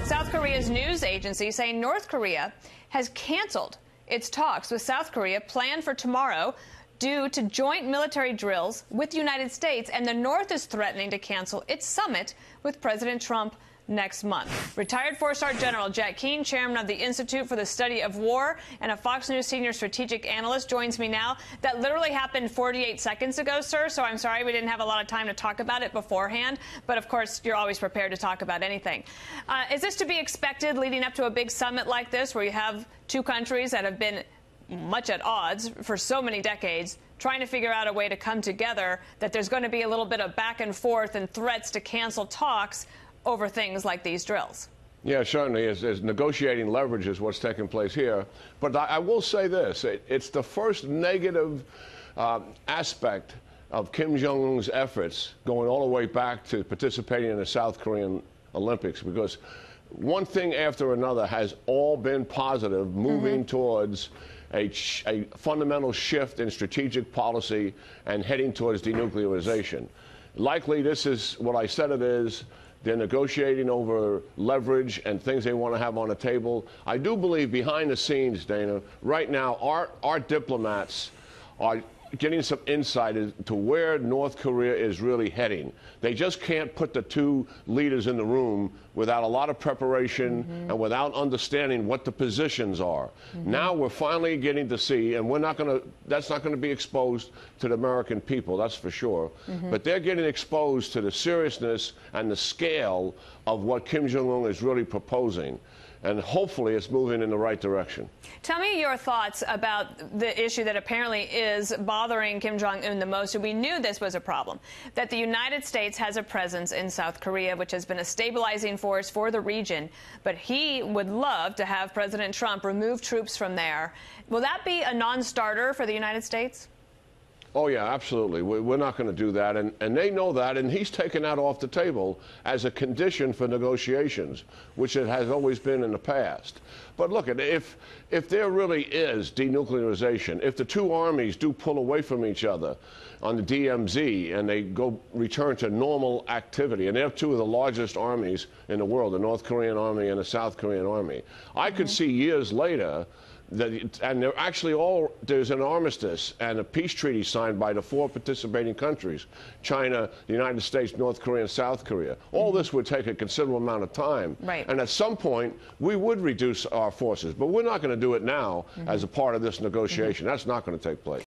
South Korea's news agency saying North Korea has canceled its talks with South Korea planned for tomorrow due to joint military drills with the United States, and the North is threatening to cancel its summit with President Trump next month. Retired four-star General Jack Keane, chairman of the Institute for the Study of War and a Fox News senior strategic analyst, joins me now. That literally happened 48 seconds ago, sir, so I'm sorry we didn't have a lot of time to talk about it beforehand. But, of course, you're always prepared to talk about anything. Is this to be expected leading up to a big summit like this, where you have two countries that have been much at odds for so many decades, trying to figure out a way to come together, that there's going to be a little bit of back and forth and threats to cancel talks over things like these drills? Yeah, certainly. As negotiating leverage is what's taking place here. But I will say this. It's the first negative aspect of Kim Jong-un's efforts going all the way back to participating in the South Korean Olympics, because one thing after another has all been positive, moving towards a fundamental shift in strategic policy and heading towards denuclearization. Likely, this is what I said it is. They're negotiating over leverage and things they want to have on the table. I do believe behind the scenes, Dana, right now, our diplomats are getting some insight into where North Korea is really heading. They just can't put the two leaders in the room without a lot of preparation and without understanding what the positions are. Now we're finally getting to see, and that's not going to be exposed to the American people, that's for sure. But they're getting exposed to the seriousness and the scale of what Kim Jong-un is really proposing. And hopefully it's moving in the right direction. Tell me your thoughts about the issue that apparently is bothering Kim Jong-un the most. We knew this was a problem, that the United States has a presence in South Korea, which has been a stabilizing force for the region. But he would love to have President Trump remove troops from there. Will that be a non-starter for the United States? Oh, yeah, absolutely. We're not going to do that. And they know that. And he's taken that off the table as a condition for negotiations, which it has always been in the past. But look, if there really is denuclearization, if the two armies do pull away from each other on the DMZ and they return to normal activity, and they're two of the largest armies in the world, the North Korean army and the South Korean army, I could see years later and they're actually there's an armistice and a peace treaty signed by the four participating countries: China, the United States, North Korea, and South Korea. All this would take a considerable amount of time. Right. And at some point, we would reduce our forces. But we're not going to do it now as a part of this negotiation. That's not going to take place.